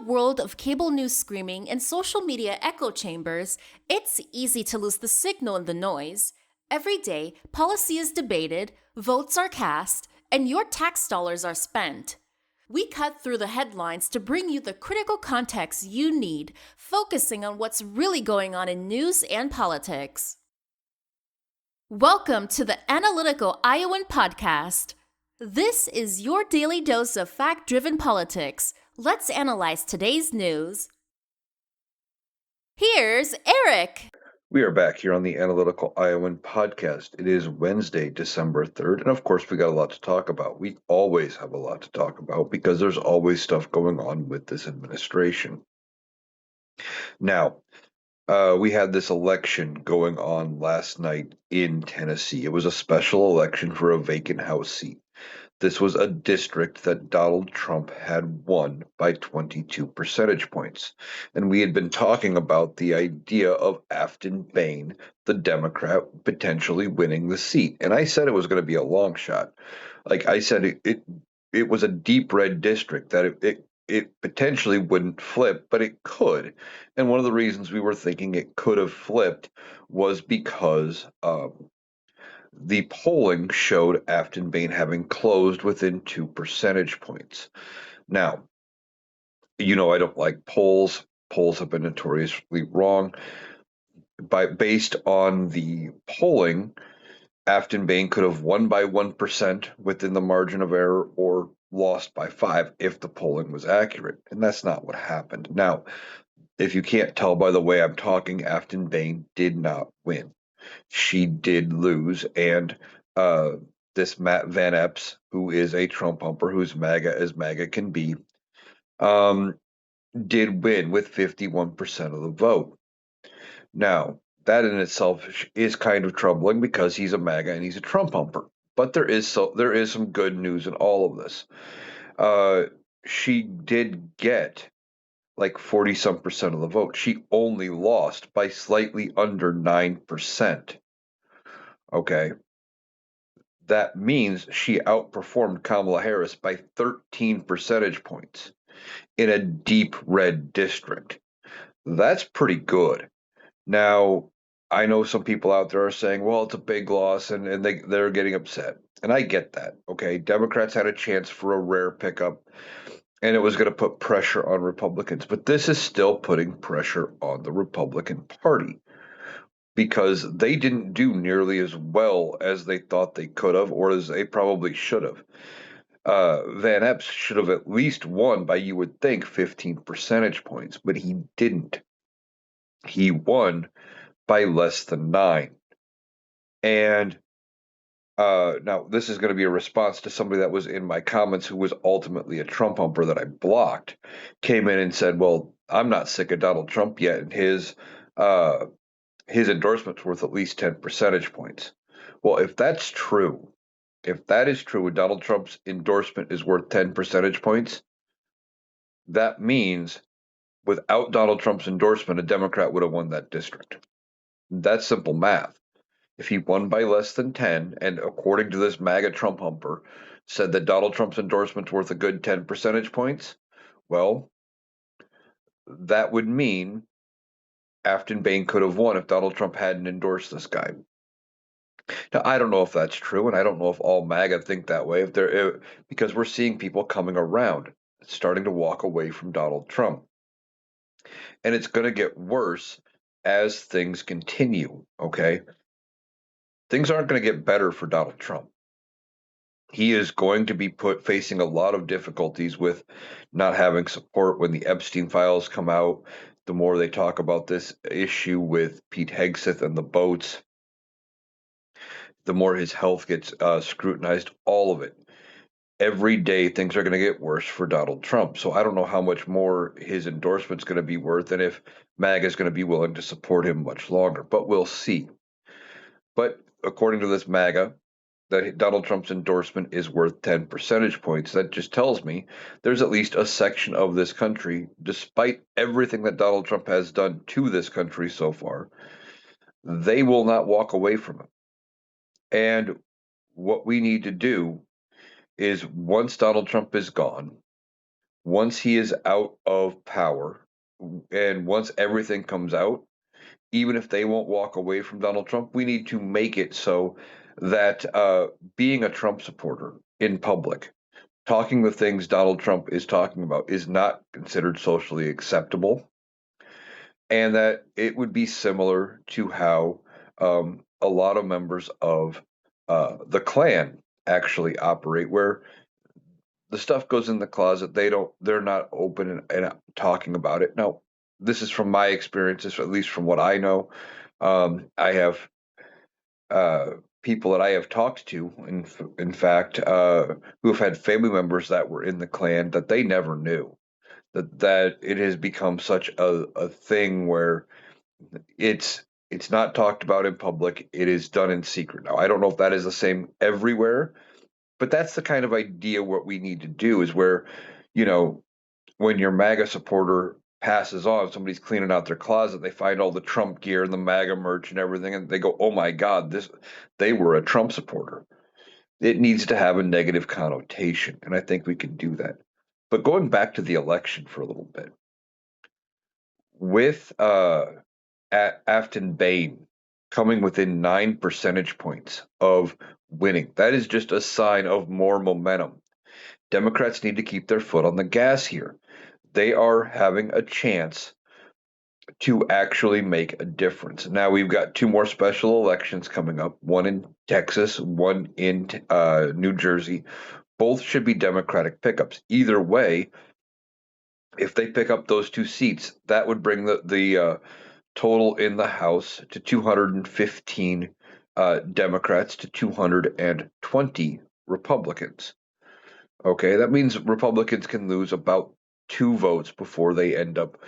world of cable news screaming and social media echo chambers, it's easy to lose the signal in the noise. Every day, policy is debated, votes are cast, and your tax dollars are spent. We cut through the headlines to bring you the critical context you need, focusing on what's really going on in news and politics. Welcome to the Analytical Iowan Podcast. This is your daily dose of fact-driven politics. Let's analyze today's news. Here's Eric. We are back here on the Analytical Iowan Podcast. It is Wednesday, December 3rd, and of course, we got a lot to talk about. We always have a lot to talk about because there's always stuff going on with this administration. Now, we had this election going on last night in Tennessee. It was a special election for a vacant House seat. This was a district that Donald Trump had won by 22 percentage points. And we had been talking about the idea of Afton Bain, the Democrat, potentially winning the seat. And I said it was going to be a long shot. Like I said, it was a deep red district that it potentially wouldn't flip, but it could. And one of the reasons we were thinking it could have flipped was because the polling showed Afton Bain having closed within 2 percentage points. Now, I don't like polls. Polls have been notoriously wrong. Based on the polling, Afton Bain could have won by 1% within the margin of error or lost by 5 if the polling was accurate. And that's not what happened. Now, if you can't tell by the way I'm talking, Afton Bain did not win. She did lose, and this Matt Van Epps, who is a Trump humper, who's MAGA as MAGA can be, did win with 51% of the vote. Now, that in itself is kind of troubling because he's a MAGA and he's a Trump humper. But there is some good news in all of this. She did get like 40-some percent of the vote. She only lost by slightly under 9%. Okay. That means she outperformed Kamala Harris by 13 percentage points in a deep red district. That's pretty good. Now, I know some people out there are saying, well, it's a big loss and they're getting upset. And I get that. Okay. Democrats had a chance for a rare pickup and it was going to put pressure on Republicans. But this is still putting pressure on the Republican Party because they didn't do nearly as well as they thought they could have or as they probably should have. Van Epps should have at least won by, you would think, 15 percentage points, but he didn't. He won by less than 9. And now this is going to be a response to somebody that was in my comments who was ultimately a Trump humper that I blocked, came in and said, well, I'm not sick of Donald Trump yet, and his endorsement's worth at least 10 percentage points. Well, if that's true, if that is true, and Donald Trump's endorsement is worth 10 percentage points, that means without Donald Trump's endorsement, a Democrat would have won that district. That's simple math. If he won by less than 10, and according to this MAGA Trump humper, said that Donald Trump's endorsement's worth a good 10 percentage points, well, that would mean Afton Bain could have won if Donald Trump hadn't endorsed this guy. Now, I don't know if that's true, and I don't know if all MAGA think that way. Because we're seeing people coming around, starting to walk away from Donald Trump, and it's going to get worse as things continue. Okay, things aren't going to get better for Donald Trump. He is going to be facing a lot of difficulties with not having support when the Epstein files come out. The more they talk about this issue with Pete Hegseth and the boats, the more his health gets scrutinized, all of it. Every day, things are going to get worse for Donald Trump. So I don't know how much more his endorsement's going to be worth and if MAGA is going to be willing to support him much longer. But we'll see. But according to this MAGA, that Donald Trump's endorsement is worth 10 percentage points. That just tells me there's at least a section of this country, despite everything that Donald Trump has done to this country so far, they will not walk away from it. And what we need to do is once Donald Trump is gone, once he is out of power and once everything comes out, even if they won't walk away from Donald Trump, we need to make it so that being a Trump supporter in public, talking the things Donald Trump is talking about, is not considered socially acceptable, and that it would be similar to how a lot of members of the Klan actually operate, where the stuff goes in the closet. They're not open and talking about it. Now, this is from my experiences, at least from what I know. I have uh, people that I have talked to, in fact, who have had family members that were in the Klan that they never knew. That it has become such a thing where it's it's not talked about in public. It is done in secret. Now, I don't know if that is the same everywhere, but that's the kind of idea what we need to do is where, you know, when your MAGA supporter passes on, somebody's cleaning out their closet, they find all the Trump gear and the MAGA merch and everything, and they go, "Oh my God, this they were a Trump supporter." It needs to have a negative connotation, and I think we can do that. But going back to the election for a little bit, with Afton Bain coming within 9 percentage points of winning, that is just a sign of more momentum. Democrats need to keep their foot on the gas here. They are having a chance to actually make a difference. Now we've got two more special elections coming up, one in Texas, one in New Jersey. Both should be Democratic pickups. Either way, if they pick up those two seats, that would bring the total in the House to 215 Democrats to 220 Republicans. Okay, that means Republicans can lose about 2 votes before they end up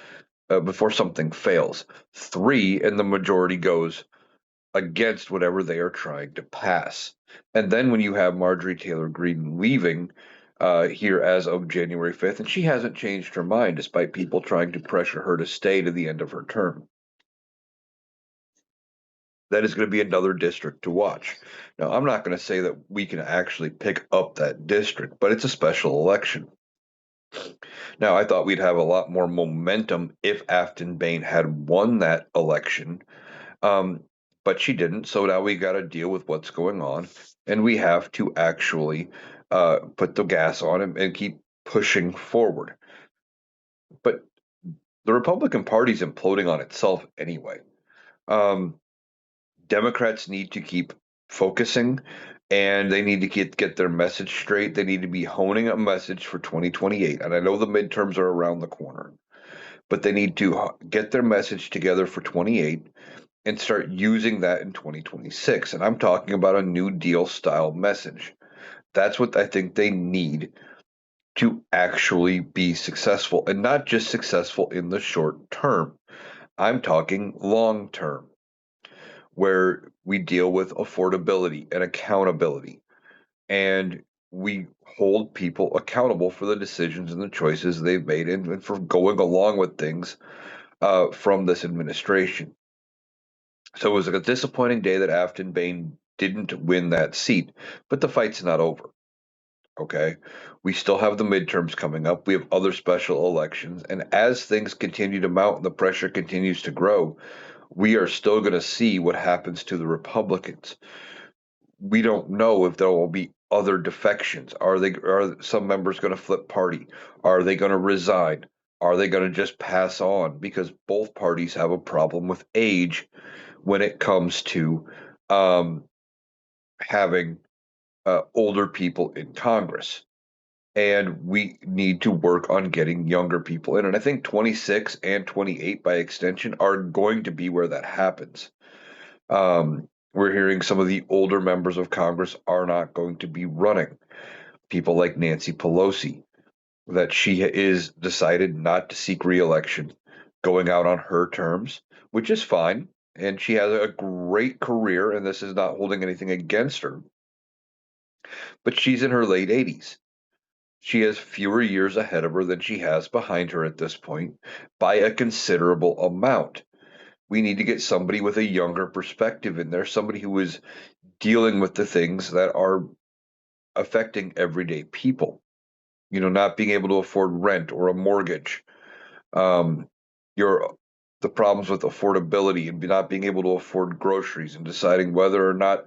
before something fails. 3, and the majority goes against whatever they are trying to pass. And then when you have Marjorie Taylor Greene leaving here as of January 5th, and she hasn't changed her mind despite people trying to pressure her to stay to the end of her term. That is going to be another district to watch. Now, I'm not going to say that we can actually pick up that district, but it's a special election. Now, I thought we'd have a lot more momentum if Afton Bain had won that election, um, but she didn't. So now we got to deal with what's going on, and we have to actually put the gas on and keep pushing forward. But the Republican Party's imploding on itself anyway. Um, Democrats need to keep focusing and they need to get their message straight. They need to be honing a message for 2028. And I know the midterms are around the corner, but they need to get their message together for 28 and start using that in 2026. And I'm talking about a New Deal style message. That's what I think they need to actually be successful and not just successful in the short term. I'm talking long term where we deal with affordability and accountability and we hold people accountable for the decisions and the choices they've made and for going along with things from this administration. So it was a disappointing day that Afton Bain didn't win that seat, but the fight's not over. Okay. We still have the midterms coming up. We have other special elections. And as things continue to mount and the pressure continues to grow, we are still going to see what happens to the Republicans. We don't know if there will be other defections. Are some members going to flip party? Are they going to resign? Are they going to just pass on? Because both parties have a problem with age when it comes to um, having older people in Congress. And we need to work on getting younger people in. And I think 26 and 28 by extension are going to be where that happens. We're hearing some of the older members of Congress are not going to be running. People like Nancy Pelosi, that she is decided not to seek reelection, going out on her terms, which is fine. And she has a great career, and this is not holding anything against her. But she's in her late 80s. She has fewer years ahead of her than she has behind her at this point by a considerable amount. We need to get somebody with a younger perspective in there, somebody who is dealing with the things that are affecting everyday people. not being able to afford rent or a mortgage, um, your the problems with affordability and not being able to afford groceries and deciding whether or not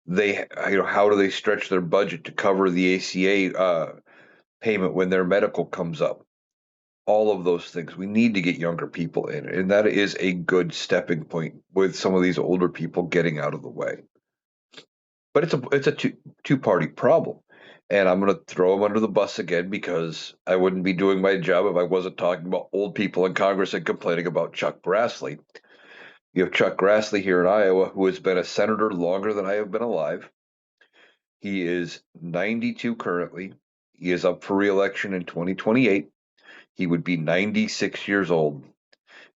they, how do they stretch their budget to cover the ACA payment when their medical comes up. All of those things. We need to get younger people in, and that is a good stepping point with some of these older people getting out of the way. But it's a two party problem. And I'm going to throw him under the bus again because I wouldn't be doing my job if I wasn't talking about old people in Congress and complaining about Chuck Grassley. You have Chuck Grassley here in Iowa, who has been a senator longer than I have been alive. He is 92 currently. He is up for reelection in 2028. He would be 96 years old,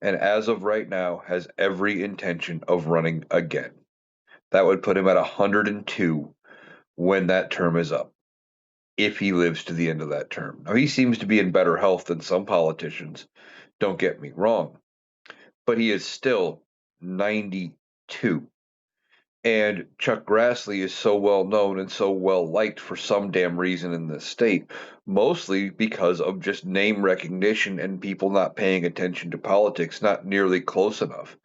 and as of right now, has every intention of running again. That would put him at 102 when that term is up, if he lives to the end of that term. Now, he seems to be in better health than some politicians, don't get me wrong, but he is still 92. And Chuck Grassley is so well known and so well liked for some damn reason in this state, mostly because of just name recognition and people not paying attention to politics, not nearly close enough,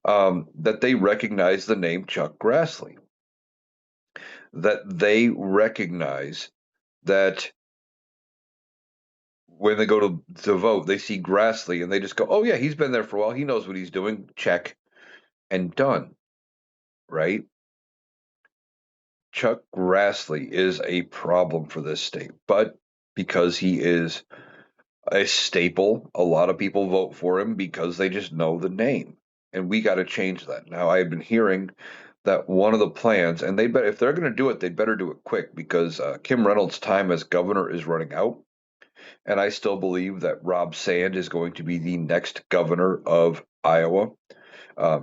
that they recognize the name Chuck Grassley, that they recognize that when they go to vote, they see Grassley and they just go, oh, yeah, he's been there for a while. He knows what he's doing. Check and done. Right? Chuck Grassley is a problem for this state, but because he is a staple, a lot of people vote for him because they just know the name. And we got to change that. Now, I've been hearing that one of the plans, and if they're going to do it, they better do it quick because Kim Reynolds' time as governor is running out. And I still believe that Rob Sand is going to be the next governor of Iowa.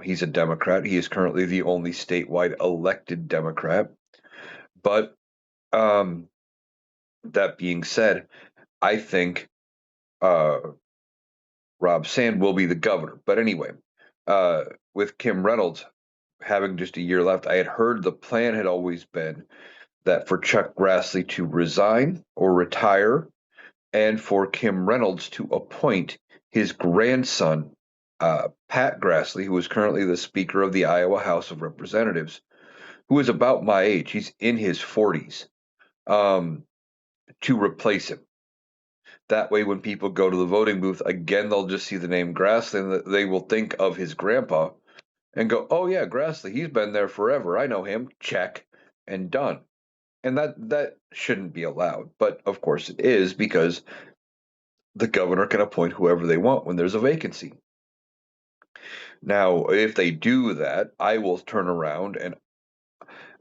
He's a Democrat. He is currently the only statewide elected Democrat. But that being said, I think Rob Sand will be the governor. But anyway, with Kim Reynolds having just a year left, I had heard the plan had always been that for Chuck Grassley to resign or retire, and for Kim Reynolds to appoint his grandson, Pat Grassley, who is currently the Speaker of the Iowa House of Representatives, who is about my age. He's in his 40s, to replace him. That way, when people go to the voting booth, again, they'll just see the name Grassley and they will think of his grandpa and go, oh, yeah, Grassley, he's been there forever. I know him. Check and done. And that shouldn't be allowed. But of course, it is because the governor can appoint whoever they want when there's a vacancy. Now, if they do that, I will turn around and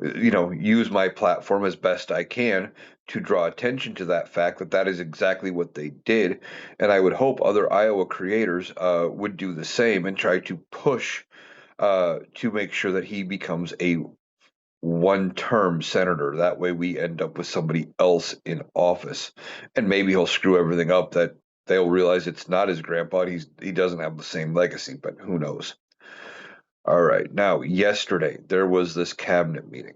use my platform as best I can to draw attention to that fact that is exactly what they did. And I would hope other Iowa creators would do the same and try to push to make sure that he becomes a one-term senator. That way we end up with somebody else in office. And maybe he'll screw everything up that they'll realize it's not his grandpa. He doesn't have the same legacy, but who knows? All right. Now, yesterday, there was this cabinet meeting.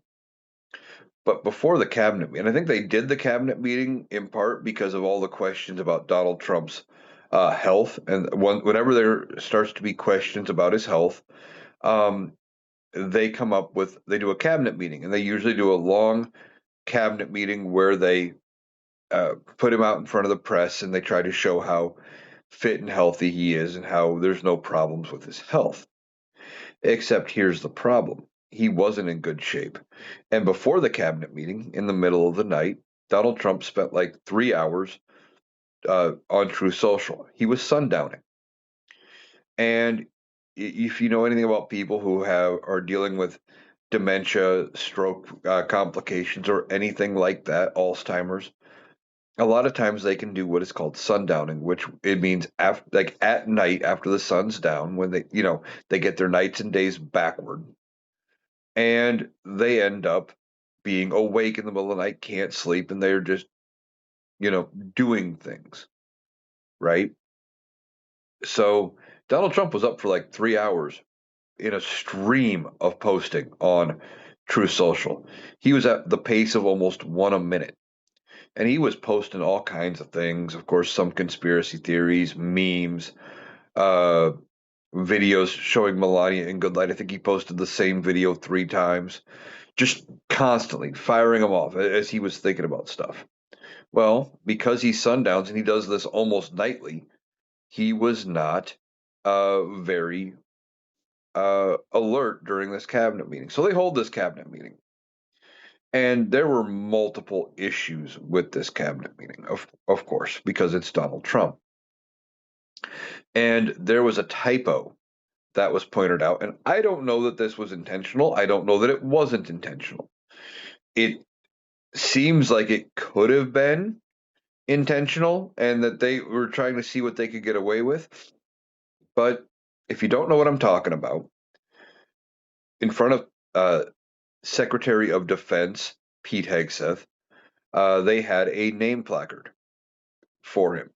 But before the cabinet meeting, I think they did the cabinet meeting in part because of all the questions about Donald Trump's health. And whenever there starts to be questions about his health, they do a cabinet meeting. And they usually do a long cabinet meeting where they put him out in front of the press and they try to show how fit and healthy he is and how there's no problems with his health. Except here's the problem. He wasn't in good shape. And before the cabinet meeting, in the middle of the night, Donald Trump spent like 3 hours on Truth Social. He was sundowning. And if you know anything about people who are dealing with dementia, stroke complications, or anything like that, Alzheimer's, a lot of times they can do what is called sundowning, which it means like at night after the sun's down, when they get their nights and days backward, and they end up being awake in the middle of the night, can't sleep, and they're just doing things, right? So Donald Trump was up for like 3 hours in a stream of posting on Truth Social. He was at the pace of almost one a minute. And he was posting all kinds of things. Of course, some conspiracy theories, memes, uh, videos showing Melania in good light. I think he posted the same video 3 times, just constantly firing them off as he was thinking about stuff. Well, because he's Sundowns and he does this almost nightly, he was not very alert during this cabinet meeting. So they hold this cabinet meeting. And there were multiple issues with this cabinet meeting, of course, because it's Donald Trump. And there was a typo that was pointed out. And I don't know that this was intentional. I don't know that it wasn't intentional. It seems like it could have been intentional and that they were trying to see what they could get away with. But if you don't know what I'm talking about, in front of Secretary of Defense Pete Hegseth, they had a name placard for him.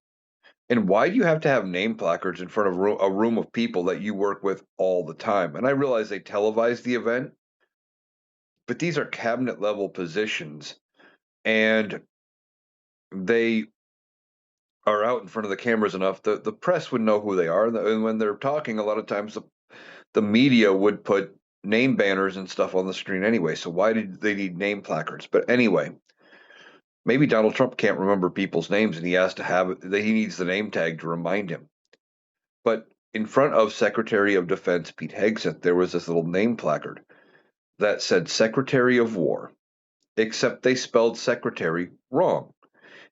And why do you have to have name placards in front of a room of people that you work with all the time? And I realize they televise the event, but these are cabinet level positions and they are out in front of the cameras enough that the press would know who they are. And when they're talking, a lot of times the media would put name banners and stuff on the screen anyway. So why did they need name placards? But anyway, maybe Donald Trump can't remember people's names and he has to have that he needs the name tag to remind him. But in front of Secretary of Defense Pete Hegseth, there was this little name placard that said Secretary of War, except they spelled secretary wrong.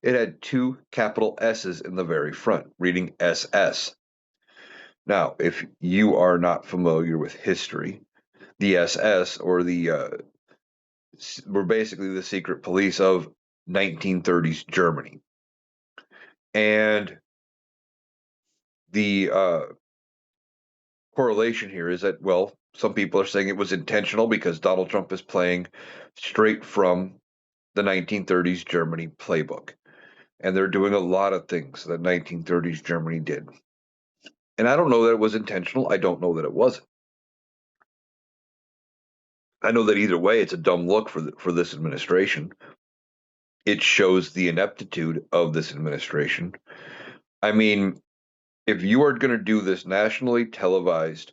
It had 2 capital S's in the very front, reading SS. Now, if you are not familiar with history, the SS or were basically the secret police of 1930s Germany. And the correlation here is that, well, some people are saying it was intentional because Donald Trump is playing straight from the 1930s Germany playbook. And they're doing a lot of things that 1930s Germany did. And I don't know that it was intentional. I don't know that it wasn't. I know that either way, it's a dumb look for this administration. It shows the ineptitude of this administration. I mean, if you are going to do this nationally televised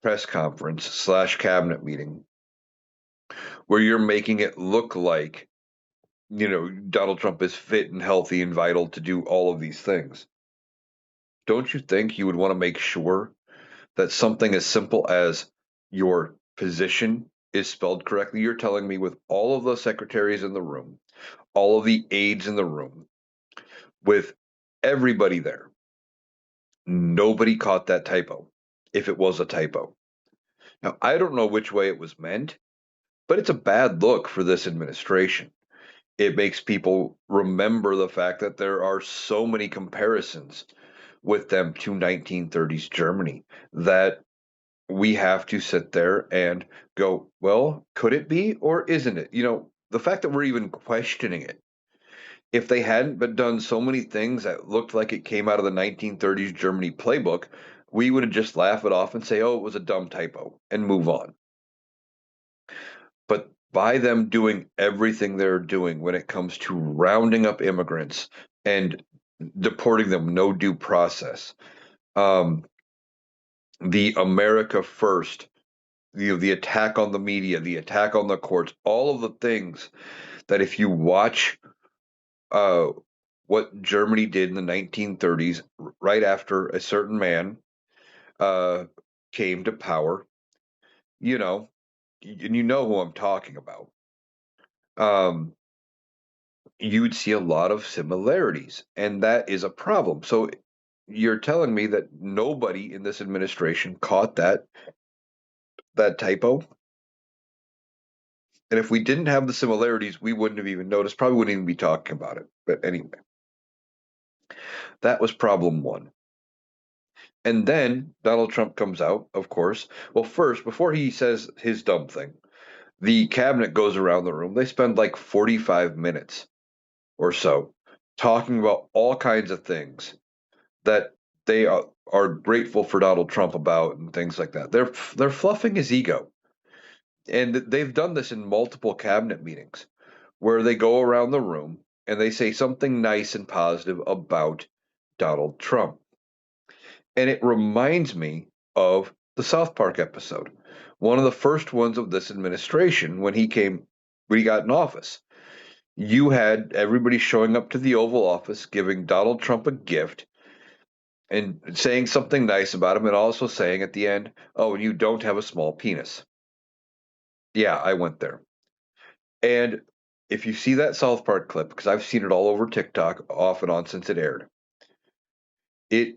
press conference / cabinet meeting where you're making it look like, Donald Trump is fit and healthy and vital to do all of these things, don't you think you would want to make sure that something as simple as your position is spelled correctly? You're telling me with all of the secretaries in the room, all of the aides in the room, with everybody there, nobody caught that typo, if it was a typo. Now, I don't know which way it was meant, but it's a bad look for this administration. It makes people remember the fact that there are so many comparisons with them to 1930s Germany that we have to sit there and go, well, could it be or isn't it? The fact that we're even questioning it. If they hadn't but done so many things that looked like it came out of the 1930s Germany playbook, we would have just laughed it off and say, oh, it was a dumb typo and move on. But by them doing everything they're doing when it comes to rounding up immigrants and deporting them, no due process, the America First, the attack on the media, the attack on the courts, all of the things that if you watch what Germany did in the 1930s, right after a certain man came to power, and you know who I'm talking about. You would see a lot of similarities, and that is a problem. So you're telling me that nobody in this administration caught that typo? And if we didn't have the similarities, we wouldn't have even noticed, probably wouldn't even be talking about it. But anyway, that was problem one. And then Donald Trump comes out, of course. Well, first, before he says his dumb thing, the cabinet goes around the room. They spend like 45 minutes or so talking about all kinds of things that they are grateful for Donald Trump about and things like that. They're fluffing his ego. And they've done this in multiple cabinet meetings where they go around the room and they say something nice and positive about Donald Trump. And it reminds me of the South Park episode, one of the first ones of this administration when he got in office. You had everybody showing up to the Oval Office, giving Donald Trump a gift and saying something nice about him, and also saying at the end, "Oh, and you don't have a small penis." Yeah, I went there. And if you see that South Park clip, because I've seen it all over TikTok off and on since it aired, it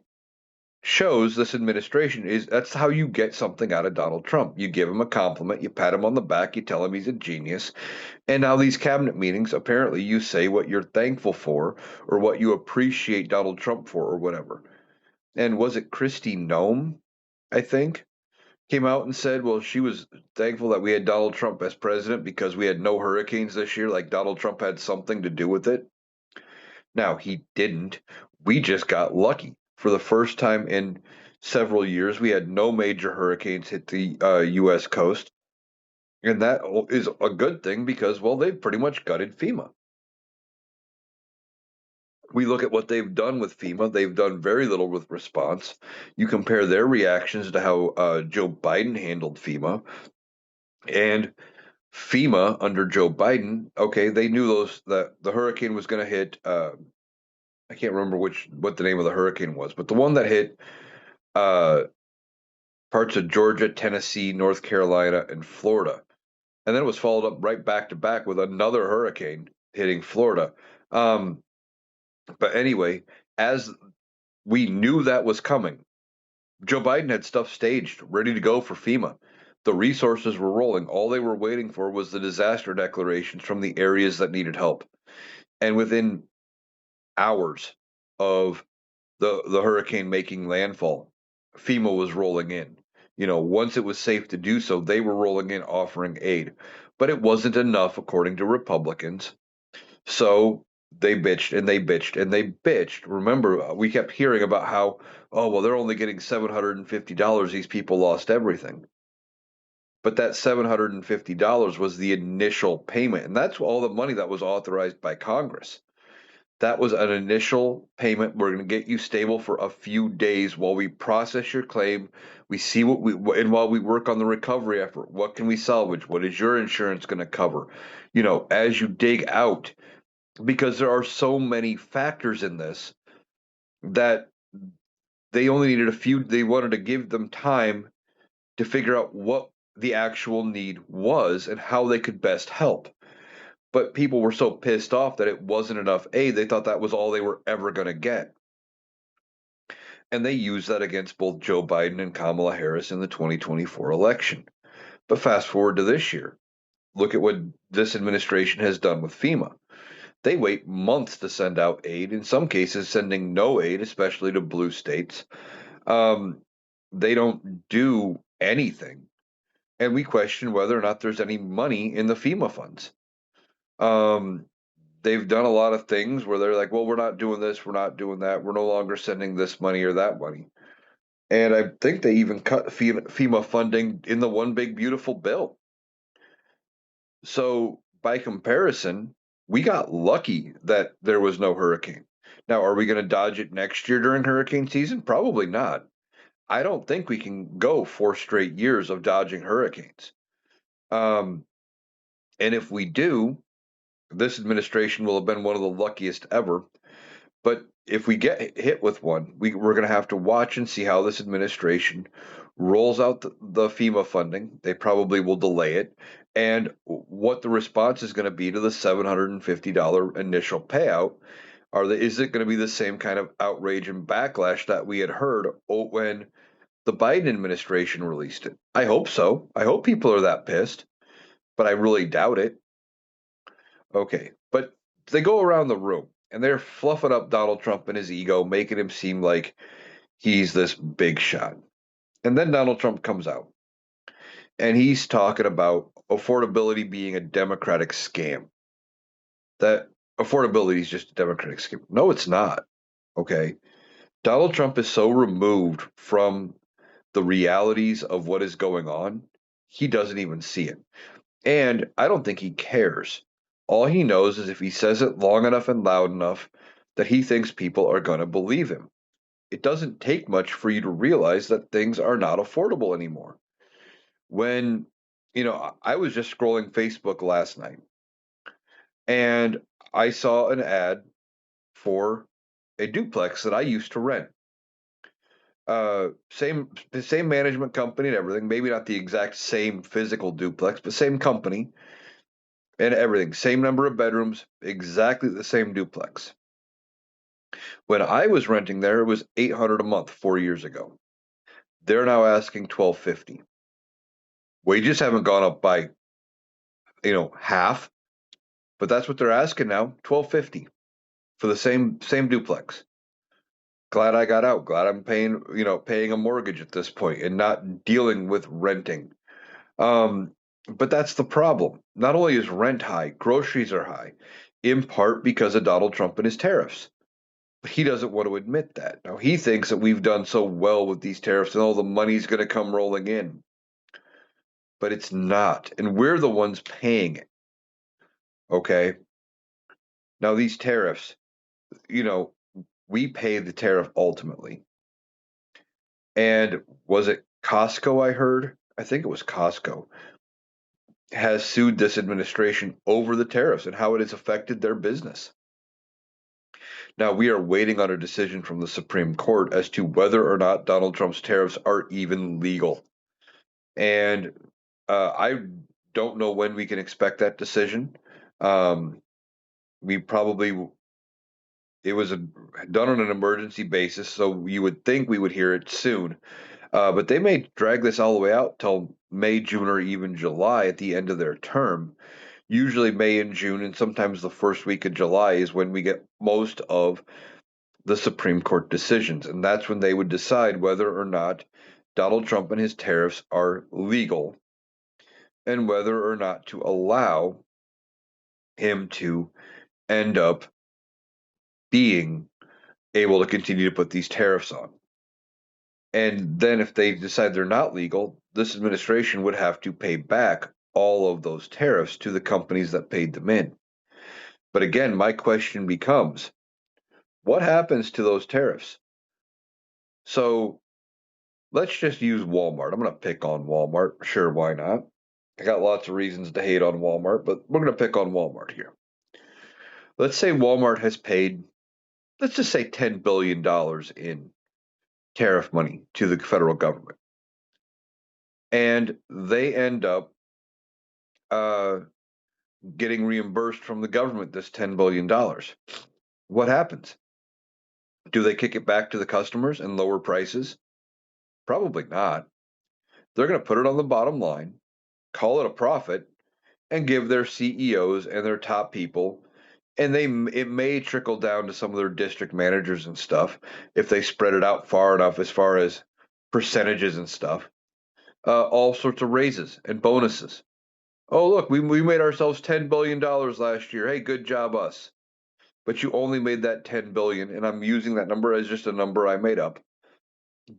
shows this administration is that's how you get something out of Donald Trump. You give him a compliment, you pat him on the back, you tell him he's a genius. And now these cabinet meetings, apparently you say what you're thankful for or what you appreciate Donald Trump for or whatever. And was it Kristi Noem, I think, came out and said, well, she was thankful that we had Donald Trump as president because we had no hurricanes this year, like Donald Trump had something to do with it. Now, he didn't. We just got lucky. For the first time in several years, we had no major hurricanes hit the U.S. coast. And that is a good thing because, well, they've pretty much gutted FEMA. We look at what they've done with FEMA. They've done very little with response. You compare their reactions to how Joe Biden handled FEMA. And FEMA under Joe Biden, okay, they knew that the hurricane was going to hit. I can't remember what the name of the hurricane was, but the one that hit uh, parts of Georgia, Tennessee, North Carolina, and Florida, and then it was followed up right back to back with another hurricane hitting Florida. Um, but anyway, as we knew that was coming, Joe Biden had stuff staged, ready to go for FEMA. The resources were rolling. All they were waiting for was the disaster declarations from the areas that needed help. And within hours of the hurricane making landfall, FEMA was rolling in. Once it was safe to do so, they were rolling in offering aid. But it wasn't enough, according to Republicans. So they bitched and they bitched and they bitched. Remember, we kept hearing about how, oh, well, they're only getting $750. These people lost everything. But that $750 was the initial payment. And that's all the money that was authorized by Congress. That was an initial payment. We're going to get you stable for a few days while we process your claim. We see and while we work on the recovery effort, what can we salvage? What is your insurance going to cover? As you dig out, because there are so many factors in this that they only needed they wanted to give them time to figure out what the actual need was and how they could best help. But people were so pissed off that it wasn't enough aid, they thought that was all they were ever going to get. And they used that against both Joe Biden and Kamala Harris in the 2024 election. But fast forward to this year. Look at what this administration has done with FEMA. They wait months to send out aid, in some cases, sending no aid, especially to blue states. They don't do anything. And we question whether or not there's any money in the FEMA funds. They've done a lot of things where they're like, well, we're not doing this, we're not doing that, we're no longer sending this money or that money. And I think they even cut FEMA funding in the One Big Beautiful Bill. So by comparison, we got lucky that there was no hurricane. Now, are we going to dodge it next year during hurricane season? Probably not. I don't think we can go 4 straight years of dodging hurricanes. And if we do, this administration will have been one of the luckiest ever. But if we get hit with one, we're going to have to watch and see how this administration rolls out the FEMA funding. They probably will delay it. And what the response is going to be to the $750 initial payout. Is it going to be the same kind of outrage and backlash that we had heard when the Biden administration released it? I hope so. I hope people are that pissed, but I really doubt it. Okay, but they go around the room and they're fluffing up Donald Trump and his ego, making him seem like he's this big shot. And then Donald Trump comes out and he's talking about affordability being a Democratic scam. That affordability is just a Democratic scam. No, it's not. Okay. Donald Trump is so removed from the realities of what is going on, he doesn't even see it. And I don't think he cares. All he knows is if he says it long enough and loud enough that he thinks people are going to believe him. It doesn't take much for you to realize that things are not affordable anymore. When, I was just scrolling Facebook last night and I saw an ad for a duplex that I used to rent. Same management company and everything. Maybe not the exact same physical duplex, but same company and everything. Same number of bedrooms, exactly the same duplex. When I was renting there, it was $800 a month 4 years ago. They're now asking $1,250. Wages haven't gone up by half, but that's what they're asking now. $1,250 for the same duplex. Glad I got out. Glad I'm paying a mortgage at this point and not dealing with renting. But that's the problem. Not only is rent high, groceries are high, in part because of Donald Trump and his tariffs. But he doesn't want to admit that. Now he thinks that we've done so well with these tariffs and all the money's going to come rolling in. But it's not. And we're the ones paying it. Okay. Now these tariffs, you know, we pay the tariff ultimately. And was it Costco I heard? I think it was Costco has sued this administration over the tariffs and how it has affected their business. Now, we are waiting on a decision from the Supreme Court as to whether or not Donald Trump's tariffs are even legal. And I don't know when we can expect that decision. Um, we probably, it was done on an emergency basis, so you would think we would hear it soon. But they may drag this all the way out till May, June, or even July at the end of their term. Usually May and June, and sometimes the first week of July is when we get most of the Supreme Court decisions. And that's when they would decide whether or not Donald Trump and his tariffs are legal and whether or not to allow him to end up being able to continue to put these tariffs on. And then if they decide they're not legal, this administration would have to pay back all of those tariffs to the companies that paid them in. But again, my question becomes, what happens to those tariffs? So let's just use Walmart. I'm going to pick on Walmart. Sure, why not? I got lots of reasons to hate on Walmart, but we're going to pick on Walmart here. Let's say Walmart has paid, let's just say $10 billion in tariff money to the federal government. And they end up uh, getting reimbursed from the government this $10 billion. What happens? Do they kick it back to the customers and lower prices? Probably not. They're going to put it on the bottom line, call it a profit, and give their CEOs and their top people, and it may trickle down to some of their district managers and stuff if they spread it out far enough as far as percentages and stuff. All sorts of raises and bonuses. Oh, look, we made ourselves $10 billion last year. Hey, good job, us. But you only made that 10 billion, and I'm using that number as just a number I made up.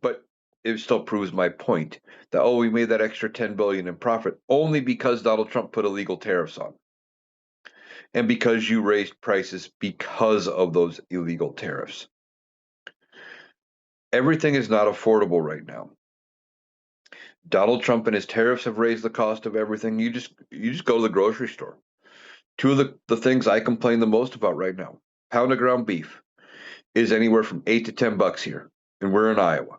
But it still proves my point that we made that extra 10 billion in profit only because Donald Trump put illegal tariffs on. And because you raised prices because of those illegal tariffs. Everything is not affordable right now. Donald Trump and his tariffs have raised the cost of everything. You just go to the grocery store. Two of the things I complain the most about right now, pound of ground beef is anywhere from $8 to $10 here, and we're in Iowa.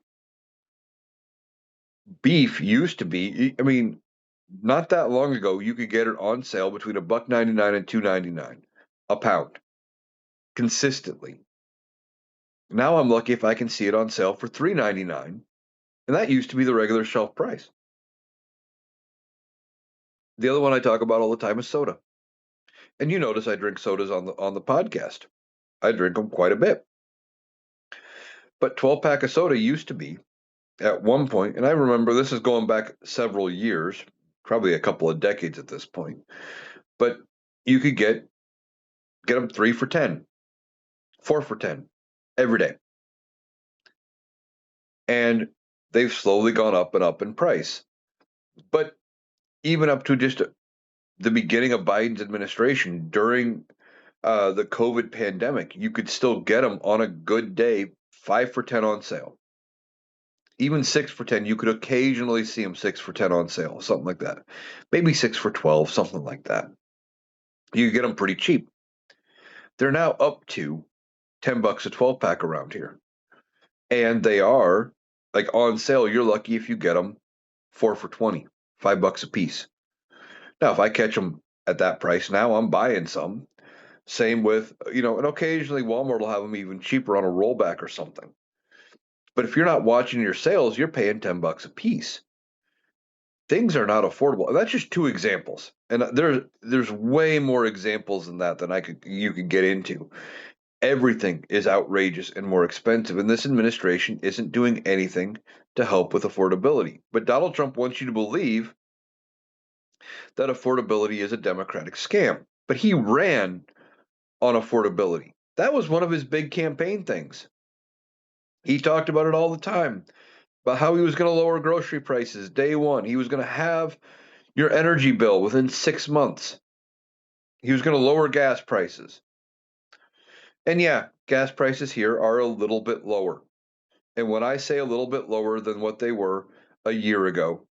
Beef used to be, I mean, not that long ago, you could get it on sale between $1.99 and $2.99 a pound, consistently. Now I'm lucky if I can see it on sale for $3.99, and that used to be the regular shelf price. The other one I talk about all the time is soda. And you notice I drink sodas on the podcast. I drink them quite a bit. But 12-pack of soda used to be at one point, and I remember this is going back several years, probably a couple of decades at this point, but you could get them 3 for 10, 4 for 10 every day. And they've slowly gone up and up in price. But even up to just the beginning of Biden's administration during the COVID pandemic, you could still get them on a good day, 5 for 10 on sale. Even 6 for 10, you could occasionally see them 6 for 10 on sale, something like that. Maybe 6 for 12, something like that. You could get them pretty cheap. They're now up to $10 a 12 pack around here. And they are like on sale. You're lucky if you get them 4 for 20, $5 a piece. Now, if I catch them at that price now, I'm buying some. Same with, and occasionally Walmart will have them even cheaper on a rollback or something. But if you're not watching your sales, you're paying $10 a piece. Things are not affordable. And that's just two examples. And there's way more examples than that you could get into. Everything is outrageous and more expensive, and this administration isn't doing anything to help with affordability. But Donald Trump wants you to believe that affordability is a Democratic scam. But he ran on affordability. That was one of his big campaign things. He talked about it all the time, about how he was going to lower grocery prices day one. He was going to have your energy bill within 6 months. He was going to lower gas prices. And yeah, gas prices here are a little bit lower. And when I say a little bit lower than what they were a year ago,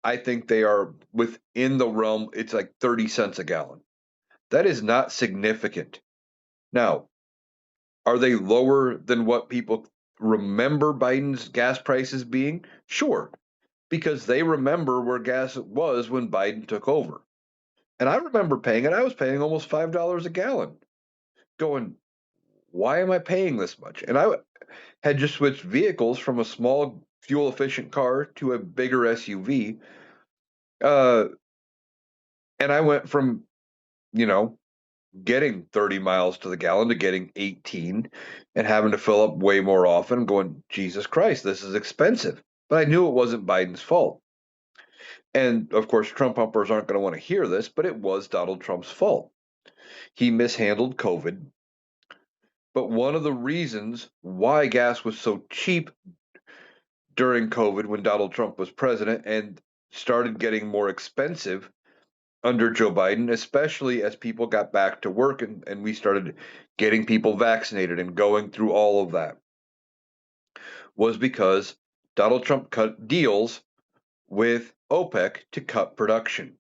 I think they are within the realm. It's like 30 cents a gallon. That is not significant. Now, are they lower than what people remember Biden's gas prices being? Sure, because they remember where gas was when Biden took over. And I remember paying it. I was paying almost $5 a gallon. Going, why am I paying this much? And I had just switched vehicles from a small fuel efficient car to a bigger SUV. Uh, and I went from, you know, getting 30 miles to the gallon to getting 18 and having to fill up way more often, going, Jesus Christ, this is expensive. But I knew it wasn't Biden's fault. And of course, Trump pumpers aren't going to want to hear this, but it was Donald Trump's fault. He mishandled COVID. But one of the reasons why gas was so cheap during COVID when Donald Trump was president and started getting more expensive under Joe Biden, especially as people got back to work and we started getting people vaccinated and going through all of that, was because Donald Trump cut deals with OPEC to cut production.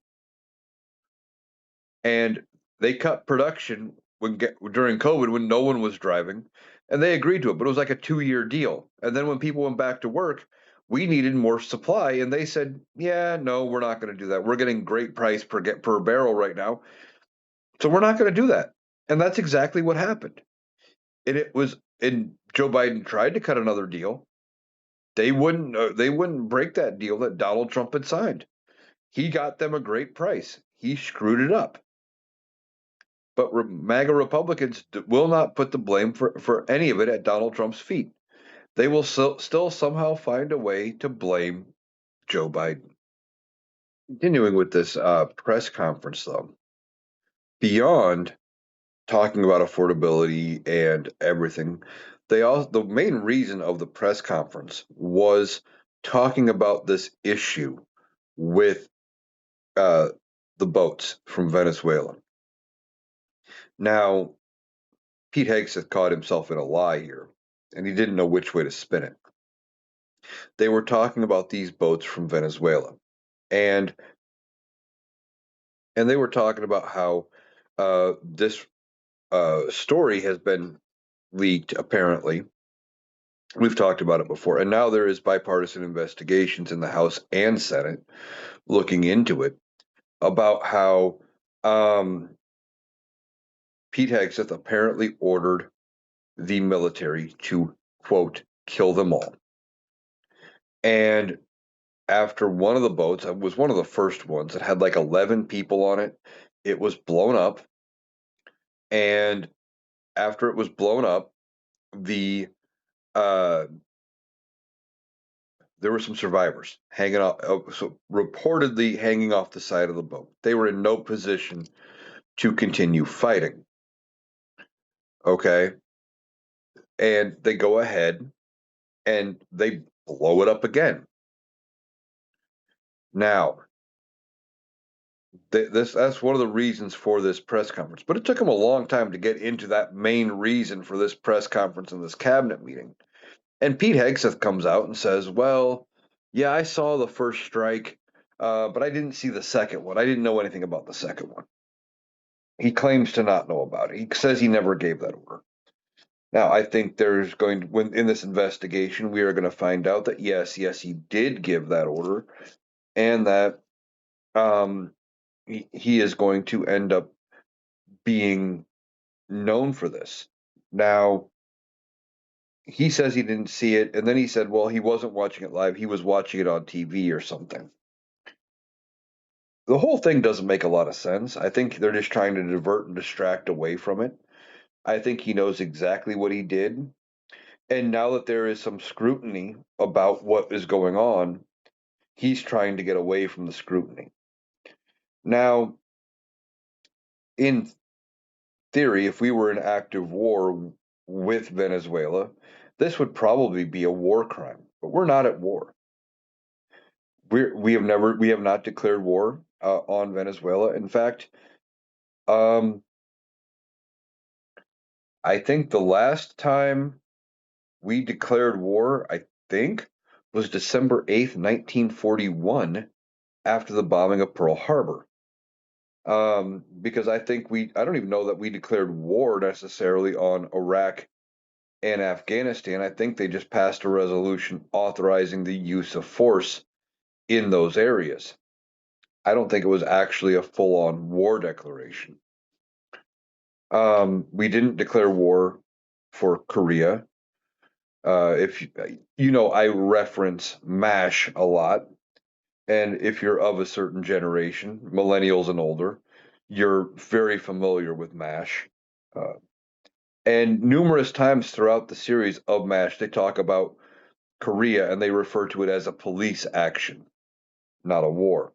And they cut production during COVID when no one was driving, and they agreed to it, but it was like a 2-year deal. And then when people went back to work, we needed more supply, and they said, "Yeah, no, we're not going to do that. We're getting great price per barrel right now, so we're not going to do that." And that's exactly what happened. And Joe Biden tried to cut another deal. They wouldn't break that deal that Donald Trump had signed. He got them a great price. He screwed it up. But MAGA Republicans will not put the blame for any of it at Donald Trump's feet. They will still somehow find a way to blame Joe Biden. Continuing with this press conference, though, beyond talking about affordability and everything, the main reason of the press conference was talking about this issue with uh, the boats from Venezuela. Now, Pete Hegseth caught himself in a lie here, and he didn't know which way to spin it. They were talking about these boats from Venezuela, and they were talking about how this story has been leaked. Apparently, we've talked about it before, and now there is bipartisan investigations in the House and Senate looking into it about how Pete Hegseth apparently ordered the military to, quote, kill them all. And after one of the boats, it was one of the first ones, it had like 11 people on it. It was blown up. And after it was blown up, the there were some survivors hanging off, so reportedly hanging off the side of the boat. They were in no position to continue fighting. Okay. And they go ahead and they blow it up again. Now, That's one of the reasons for this press conference. But it took him a long time to get into that main reason for this press conference and this cabinet meeting. And Pete Hegseth comes out and says, "Well, yeah, I saw the first strike, but I didn't see the second one. I didn't know anything about the second one." He claims to not know about it. He says he never gave that order. Now, I think there's going to, when in this investigation, we are going to find out that yes, he did give that order, and that um, he is going to end up being known for this. Now, he says he didn't see it, and then he said, well, he wasn't watching it live, he was watching it on TV or something. The whole thing doesn't make a lot of sense. I think they're just trying to divert and distract away from it. I think he knows exactly what he did. And now that there is some scrutiny about what is going on, he's trying to get away from the scrutiny. Now, in theory, if we were in active war with Venezuela, this would probably be a war crime, but we're not at war. We have not declared war on Venezuela. In fact, um, I think the last time we declared war, I think, was December 8th, 1941, after the bombing of Pearl Harbor. Because I think I don't even know that we declared war necessarily on Iraq and Afghanistan. I think they just passed a resolution authorizing the use of force in those areas. I don't think it was actually a full on war declaration. We didn't declare war for Korea. If you know, I reference MASH a lot. And if you're of a certain generation, millennials and older, you're very familiar with MASH. Uh, and numerous times throughout the series of MASH, they talk about Korea and they refer to it as a police action, not a war.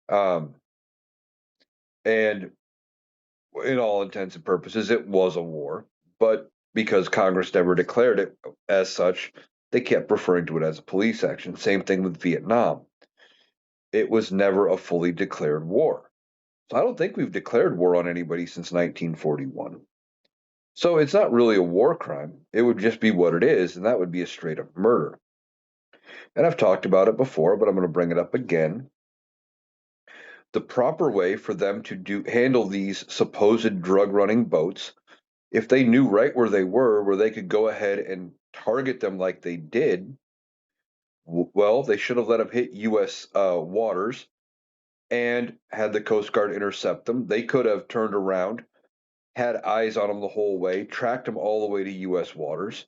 Um, and in all intents and purposes, it was a war, but because Congress never declared it as such, they kept referring to it as a police action. Same thing with Vietnam. It was never a fully declared war. So I don't think we've declared war on anybody since 1941. So it's not really a war crime. It would just be what it is, and that would be a straight up murder. And I've talked about it before, but I'm going to bring it up again. The proper way for them to handle these supposed drug running boats, if they knew right where they were, where they could go ahead and target them like they did, well, they should have let them hit U.S. Waters and had the Coast Guard intercept them. They could have turned around, had eyes on them the whole way, tracked them all the way to U.S. waters,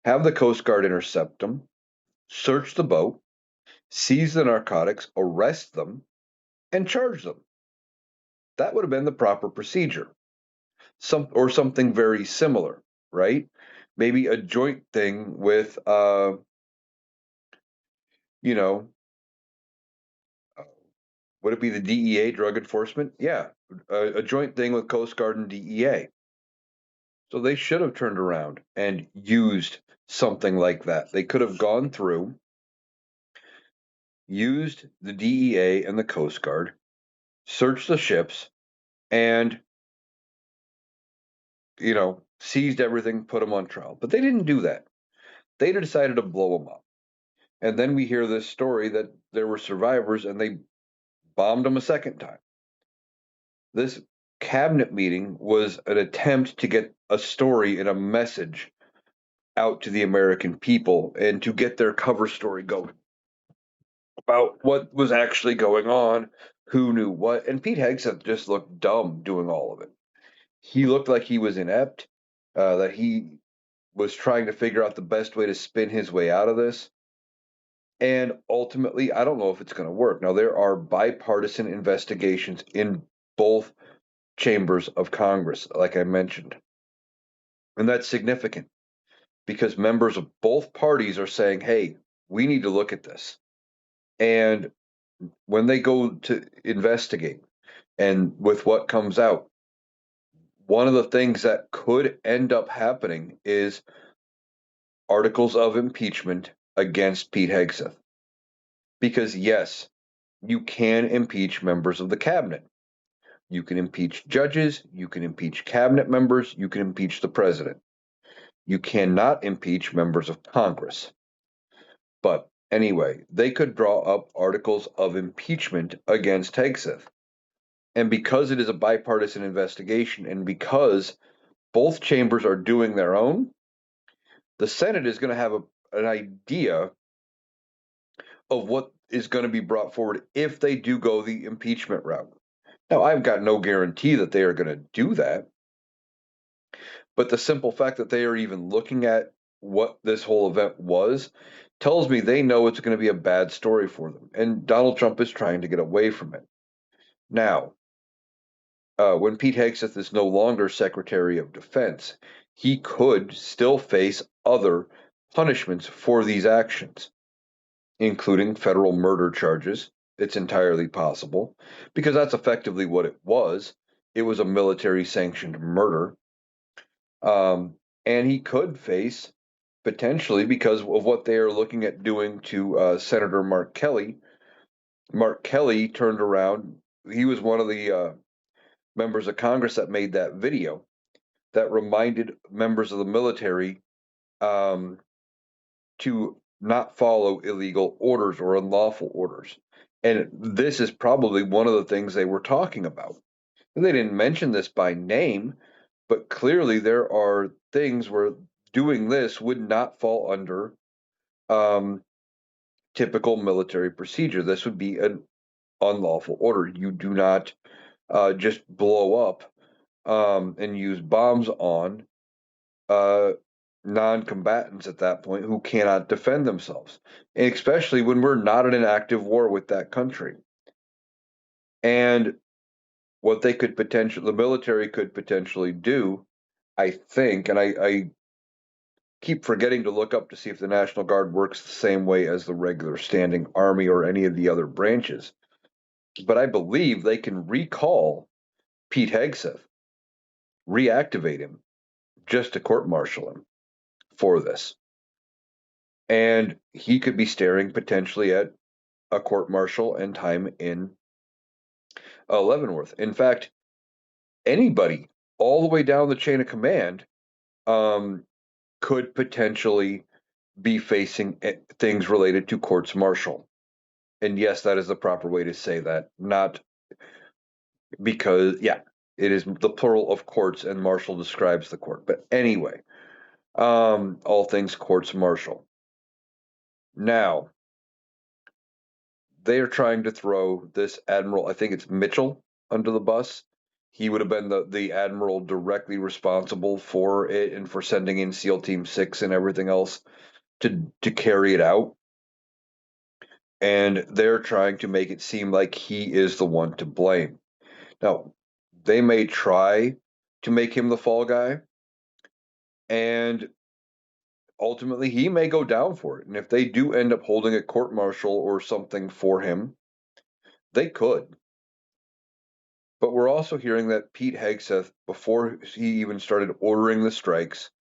have the Coast Guard intercept them, search the boat, seize the narcotics, arrest them, and charge them. That would have been the proper procedure. Something very similar, right? Maybe a joint thing with, you know, would it be the DEA, Drug Enforcement? Yeah, a joint thing with Coast Guard and DEA. So they should have turned around and used something like that. They could have gone through, used the DEA and the Coast Guard, searched the ships, and, seized everything, put them on trial. But they didn't do that. They decided to blow them up. And then we hear this story that there were survivors and they bombed them a second time. This cabinet meeting was an attempt to get a story and a message out to the American people and to get their cover story going about what was actually going on, who knew what. And Pete Hegseth just looked dumb doing all of it. He looked like he was inept, that he was trying to figure out the best way to spin his way out of this. And ultimately, I don't know if it's going to work. Now, there are bipartisan investigations in both chambers of Congress, like I mentioned. And that's significant because members of both parties are saying, hey, we need to look at this. And when they go to investigate and with what comes out, one of the things that could end up happening is articles of impeachment against Pete Hegseth. Because, yes, you can impeach members of the cabinet. You can impeach judges, you can impeach cabinet members, you can impeach the president. You cannot impeach members of Congress. But anyway, they could draw up articles of impeachment against Hegseth. And because it is a bipartisan investigation and because both chambers are doing their own, the Senate is going to have an idea of what is going to be brought forward if they do go the impeachment route. Now, I've got no guarantee that they are going to do that, but the simple fact that they are even looking at what this whole event was tells me they know it's going to be a bad story for them. And Donald Trump is trying to get away from it. Now, when Pete Hegseth is no longer Secretary of Defense, he could still face other punishments for these actions, including federal murder charges. It's entirely possible because that's effectively what it was. It was a military sanctioned murder. And he could face potentially, because of what they are looking at doing to Senator Mark Kelly. Mark Kelly turned around. He was one of the members of Congress that made that video that reminded members of the military to not follow illegal orders or unlawful orders. And this is probably one of the things they were talking about. And they didn't mention this by name, but clearly there are things where doing this would not fall under typical military procedure. This would be an unlawful order. You do not just blow up and use bombs on non-combatants at that point who cannot defend themselves, and especially when we're not in an active war with that country. And what the military could potentially do, I think, and I keep forgetting to look up to see if the National Guard works the same way as the regular standing army or any of the other branches, but I believe they can recall Pete Hegseth, reactivate him, just to court-martial him for this. And he could be staring potentially at a court-martial and time in Leavenworth. In fact, anybody all the way down the chain of command could potentially be facing things related to courts martial. And yes, that is the proper way to say that, not because, yeah, it is the plural of courts and martial describes the court. But anyway, all things courts martial. Now, they are trying to throw this admiral, I think it's Mitchell, under the bus. He would have been the admiral directly responsible for it and for sending in SEAL Team 6 and everything else to carry it out. And they're trying to make it seem like he is the one to blame. Now, they may try to make him the fall guy, and ultimately he may go down for it. And if they do end up holding a court martial or something for him, they could. But we're also hearing that Pete Hegseth, before he even started ordering the strikes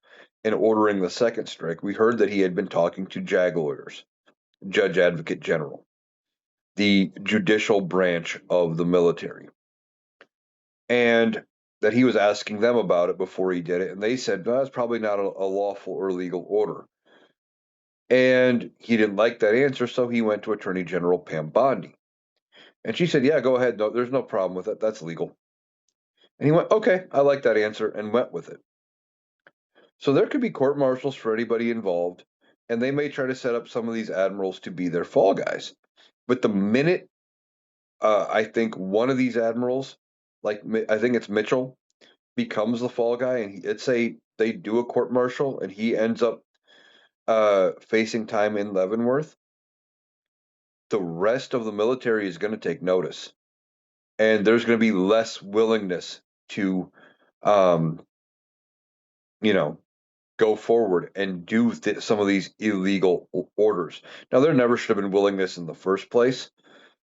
and ordering the second strike, we heard that he had been talking to JAG lawyers, Judge Advocate General, the judicial branch of the military, and that he was asking them about it before he did it. And they said, no, that's probably not a lawful or legal order. And he didn't like that answer, so he went to Attorney General Pam Bondi. And she said, yeah, go ahead. No, there's no problem with it. That's legal. And he went, okay, I like that answer, and went with it. So there could be court martials for anybody involved, and they may try to set up some of these admirals to be their fall guys. But the minute I think one of these admirals, like I think it's Mitchell, becomes the fall guy, and let's say they do a court martial and he ends up facing time in Leavenworth, the rest of the military is going to take notice, and there's going to be less willingness to, um, you know, go forward and do some of these illegal orders. Now, there never should have been willingness in the first place,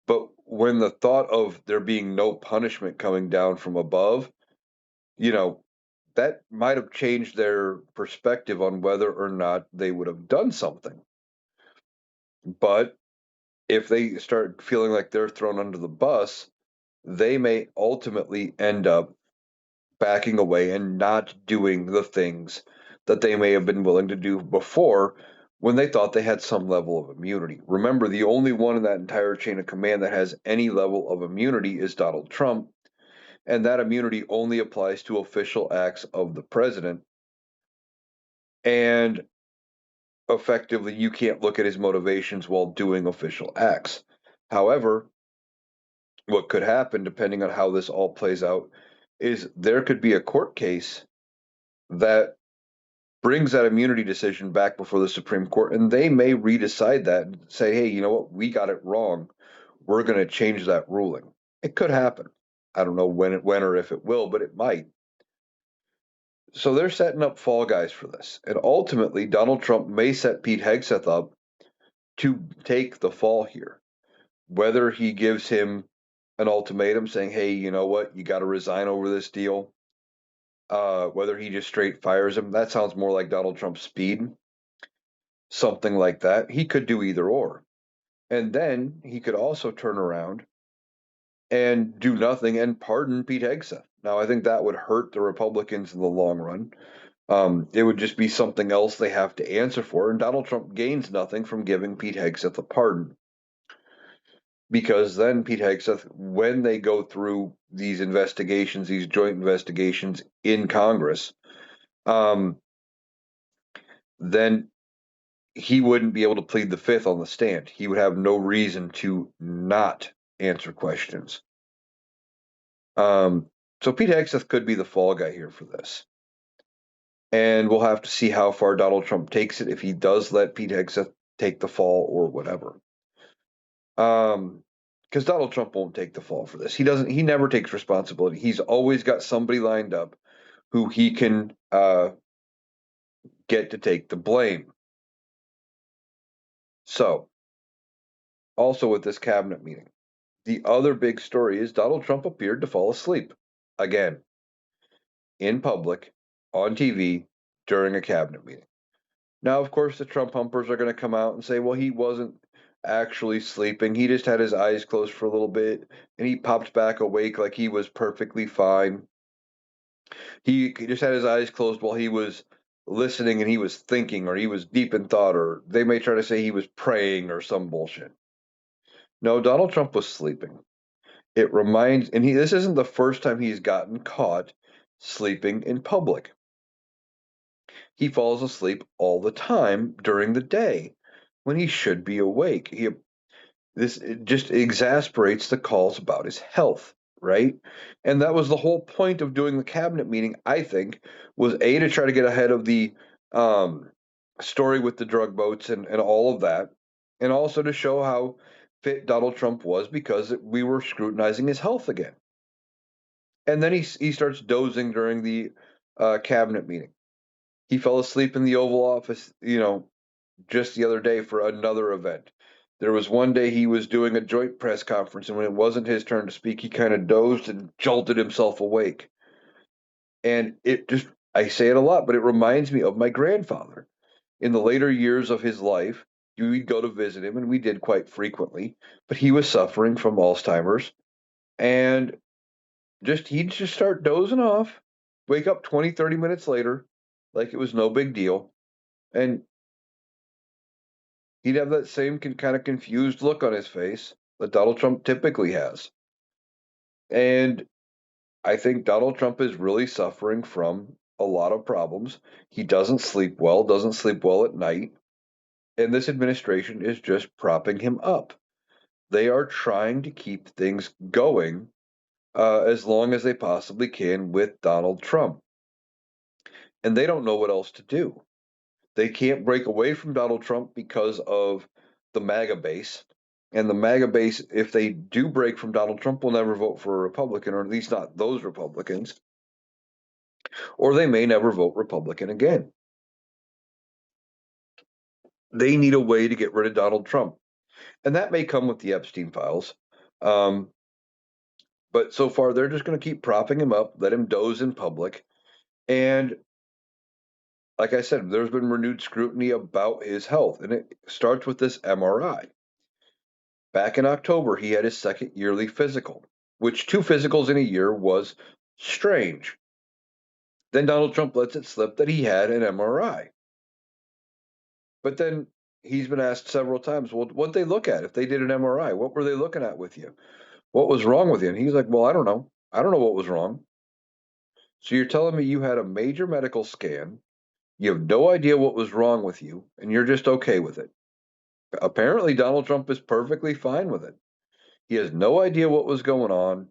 but when the thought of there being no punishment coming down from above, you know, that might have changed their perspective on whether or not they would have done something. But if they start feeling like they're thrown under the bus, they may ultimately end up backing away and not doing the things that they may have been willing to do before when they thought they had some level of immunity. Remember, the only one in that entire chain of command that has any level of immunity is Donald Trump, and that immunity only applies to official acts of the president. And effectively, you can't look at his motivations while doing official acts. However, what could happen, depending on how this all plays out, is there could be a court case that brings that immunity decision back before the Supreme Court, and they may redecide that and say, hey, you know what, we got it wrong. We're going to change that ruling. It could happen. I don't know when or if it will, but it might. So they're setting up fall guys for this. And ultimately, Donald Trump may set Pete Hegseth up to take the fall here. Whether he gives him an ultimatum saying, hey, you know what, you got to resign over this deal, whether he just straight fires him, that sounds more like Donald Trump's speed. Something like that. He could do either or. And then he could also turn around and do nothing and pardon Pete Hegseth. Now, I think that would hurt the Republicans in the long run. It would just be something else they have to answer for, and Donald Trump gains nothing from giving Pete Hegseth a pardon. Because then Pete Hegseth, when they go through these investigations, these joint investigations in Congress, then he wouldn't be able to plead the fifth on the stand. He would have no reason to not answer questions. So Pete Hegseth could be the fall guy here for this. And we'll have to see how far Donald Trump takes it, if he does let Pete Hegseth take the fall or whatever. Because Donald Trump won't take the fall for this. He never takes responsibility. He's always got somebody lined up who he can get to take the blame. So, also with this cabinet meeting, the other big story is Donald Trump appeared to fall asleep again in public on TV during a cabinet meeting. Now, of course, the Trump humpers are going to come out and say, well, he wasn't actually sleeping. He just had his eyes closed for a little bit and he popped back awake like he was perfectly fine. He just had his eyes closed while he was listening and he was thinking, or he was deep in thought, or they may try to say he was praying or some bullshit. No, Donald Trump was sleeping. It reminds, and this isn't the first time he's gotten caught sleeping in public. He falls asleep all the time during the day when he should be awake. This just exasperates the calls about his health, right? And that was the whole point of doing the cabinet meeting, I think, was A, to try to get ahead of the story with the drug boats and all of that, and also to show how fit Donald Trump was because we were scrutinizing his health again. And then he starts dozing during the cabinet meeting. He fell asleep in the Oval Office, just the other day for another event. There was one day he was doing a joint press conference, and when it wasn't his turn to speak, he kind of dozed and jolted himself awake. And I say it a lot, but it reminds me of my grandfather. In the later years of his life, we'd go to visit him, and we did quite frequently, but he was suffering from Alzheimer's, and he'd just start dozing off, wake up 20, 30 minutes later, like it was no big deal, and he'd have that same kind of confused look on his face that Donald Trump typically has. And I think Donald Trump is really suffering from a lot of problems. He doesn't sleep well at night, and this administration is just propping him up. They are trying to keep things going as long as they possibly can with Donald Trump. And they don't know what else to do. They can't break away from Donald Trump because of the MAGA base. And the MAGA base, if they do break from Donald Trump, will never vote for a Republican, or at least not those Republicans. Or they may never vote Republican again. They need a way to get rid of Donald Trump. And that may come with the Epstein files. But so far, they're just going to keep propping him up, let him doze in public. And like I said, there's been renewed scrutiny about his health. And it starts with this MRI. Back in October, he had his second yearly physical, which 2 physicals in a year was strange. Then Donald Trump lets it slip that he had an MRI. But then he's been asked several times, well, what'd they look at? If they did an MRI, what were they looking at with you? What was wrong with you? And he's like, well, I don't know. I don't know what was wrong. So you're telling me you had a major medical scan, you have no idea what was wrong with you, and you're just okay with it. Apparently, Donald Trump is perfectly fine with it. He has no idea what was going on,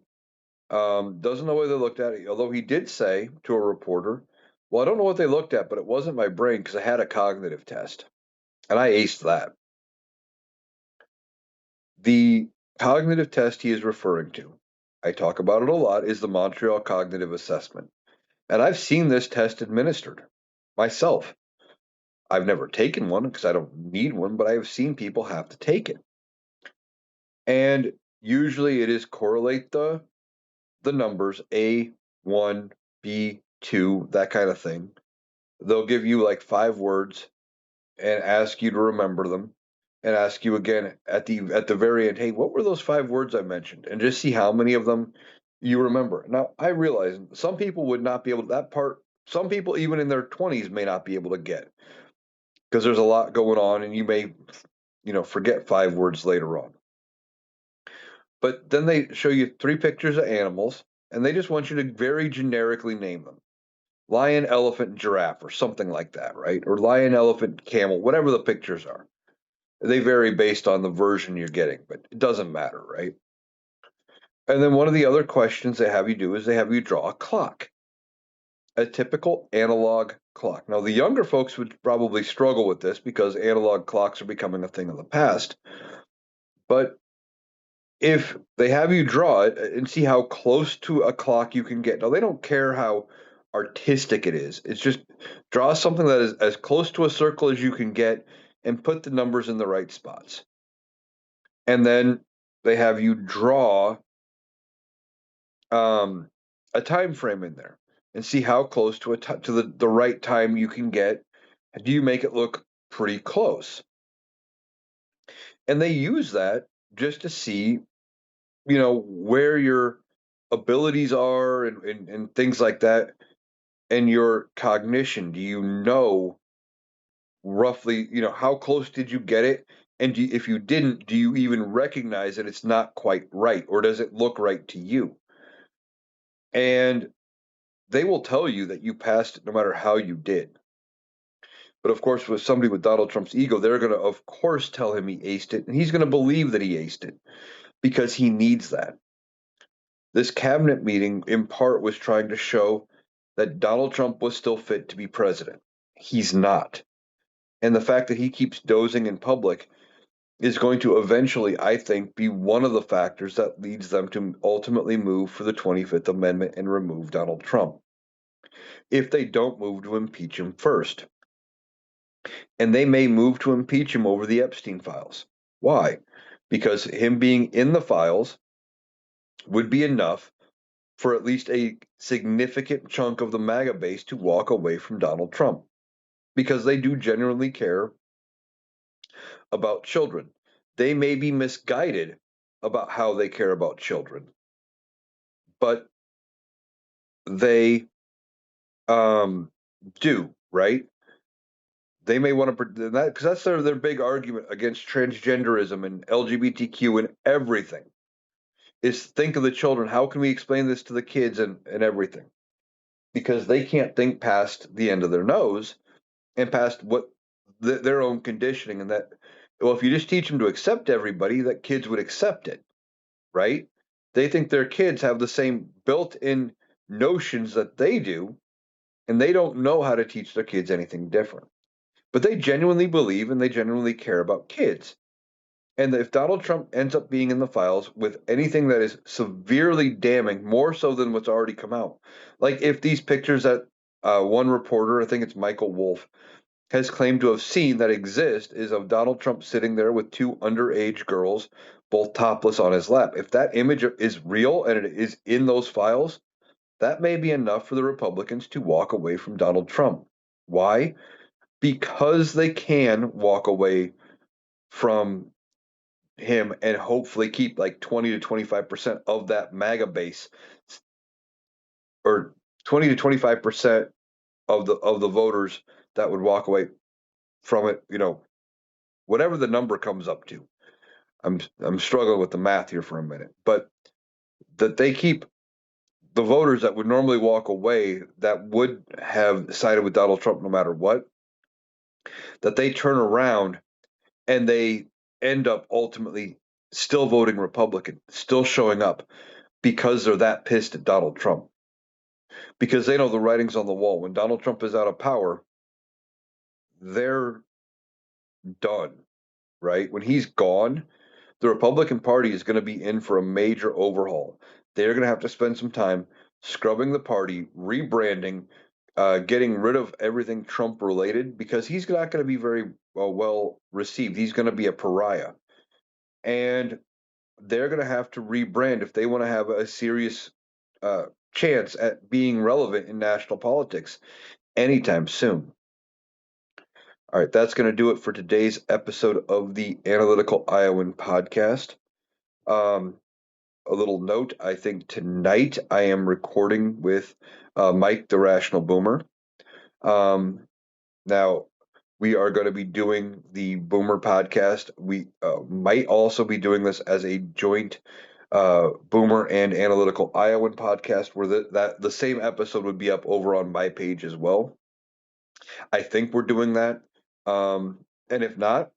doesn't know whether they looked at it, although he did say to a reporter, well, I don't know what they looked at, but it wasn't my brain because I had a cognitive test. And I aced that. The cognitive test he is referring to, I talk about it a lot, is the Montreal Cognitive Assessment. And I've seen this test administered myself. I've never taken one because I don't need one, but I have seen people have to take it. And usually it is correlate the numbers A1, B2, that kind of thing. They'll give you like 5 words and ask you to remember them and ask you again at the very end, hey, what were those 5 words I mentioned? And just see how many of them you remember. Now, I realize some people would not be able to, that part, some people even in their 20s may not be able to get because there's a lot going on and you may, forget 5 words later on. But then they show you 3 pictures of animals and they just want you to very generically name them. Lion, elephant, giraffe, or something like that, right? Or lion, elephant, camel, whatever the pictures are. They vary based on the version you're getting, but it doesn't matter, right? And then one of the other questions they have you do is they have you draw a clock, a typical analog clock. Now, the younger folks would probably struggle with this because analog clocks are becoming a thing of the past. But if they have you draw it and see how close to a clock you can get, now they don't care how artistic it is. It's just draw something that is as close to a circle as you can get and put the numbers in the right spots. And then they have you draw a time frame in there and see how close to the right time you can get. Do you make it look pretty close? And they use that just to see, where your abilities are and things like that, and your cognition. Do you know roughly, how close did you get it? And if you didn't, do you even recognize that it's not quite right, or does it look right to you? And they will tell you that you passed no matter how you did. But of course, with somebody with Donald Trump's ego, they're going to, of course, tell him he aced it, and he's going to believe that he aced it because he needs that. This cabinet meeting, in part, was trying to show that Donald Trump was still fit to be president. He's not. And the fact that he keeps dozing in public is going to eventually, I think, be one of the factors that leads them to ultimately move for the 25th Amendment and remove Donald Trump, if they don't move to impeach him first. And they may move to impeach him over the Epstein files. Why? Because him being in the files would be enough for at least a significant chunk of the MAGA base to walk away from Donald Trump, because they do genuinely care about children. They may be misguided about how they care about children, but they do, right? They may want to that because that's their big argument against transgenderism and LGBTQ and everything is think of the children. How can we explain this to the kids and everything? Because they can't think past the end of their nose and past what their own conditioning, and that, well, if you just teach them to accept everybody, that kids would accept it, right? They think their kids have the same built-in notions that they do, and they don't know how to teach their kids anything different. But they genuinely believe and they genuinely care about kids. And if Donald Trump ends up being in the files with anything that is severely damning, more so than what's already come out, like if these pictures that one reporter, I think it's Michael Wolff, has claimed to have seen that exist is of Donald Trump sitting there with 2 underage girls, both topless on his lap. If that image is real and it is in those files, that may be enough for the Republicans to walk away from Donald Trump. Why? Because they can walk away from him and hopefully keep like 20 to 25% of that MAGA base, or 20 to 25% of the voters that would walk away from it, whatever the number comes up to. I'm struggling with the math here for a minute, but that they keep the voters that would normally walk away, that would have sided with Donald Trump no matter what, that they turn around and they end up ultimately still voting Republican, still showing up because they're that pissed at Donald Trump. Because they know the writing's on the wall. When Donald Trump is out of power, they're done, right? When he's gone, the Republican Party is going to be in for a major overhaul. They're going to have to spend some time scrubbing the party, rebranding, getting rid of everything Trump related, because he's not going to be very well received. He's going to be a pariah. And they're going to have to rebrand if they want to have a serious chance at being relevant in national politics anytime soon. All right, that's going to do it for today's episode of the Analytical Iowan podcast. A little note, I think tonight I am recording with Mike, the Rational Boomer. Now, we are going to be doing the Boomer podcast. We might also be doing this as a joint Boomer and Analytical Iowan podcast, where the same episode would be up over on my page as well. I think we're doing that. And if not,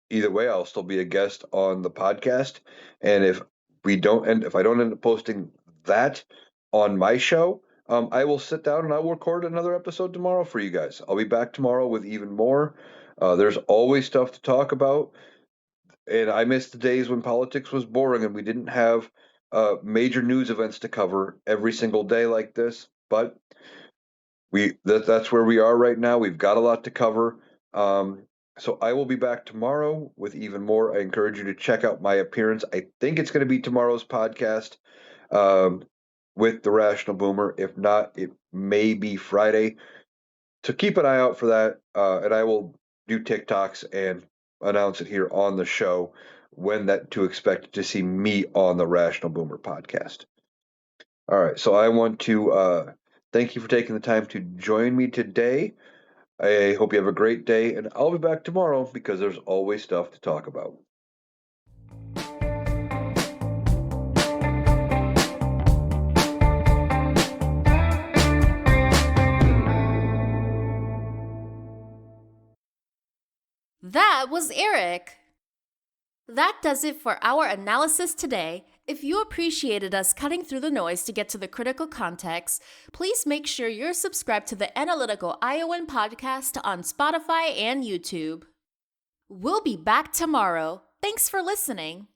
either way, I'll still be a guest on the podcast. And if I don't end up posting that on my show, I will sit down and I will record another episode tomorrow for you guys. I'll be back tomorrow with even more. There's always stuff to talk about. And I miss the days when politics was boring and we didn't have major news events to cover every single day like this. But that's where we are right now. We've got a lot to cover. So I will be back tomorrow with even more. I encourage you to check out my appearance. I think it's going to be tomorrow's podcast with the Rational Boomer. If not, it may be Friday. So keep an eye out for that. And I will do TikToks and announce it here on the show when to expect to see me on the Rational Boomer podcast. All right. So I want to thank you for taking the time to join me today. I hope you have a great day, and I'll be back tomorrow because there's always stuff to talk about. That was Eric. That does it for our analysis today. If you appreciated us cutting through the noise to get to the critical context, please make sure you're subscribed to the Analytical Iowan podcast on Spotify and YouTube. We'll be back tomorrow. Thanks for listening.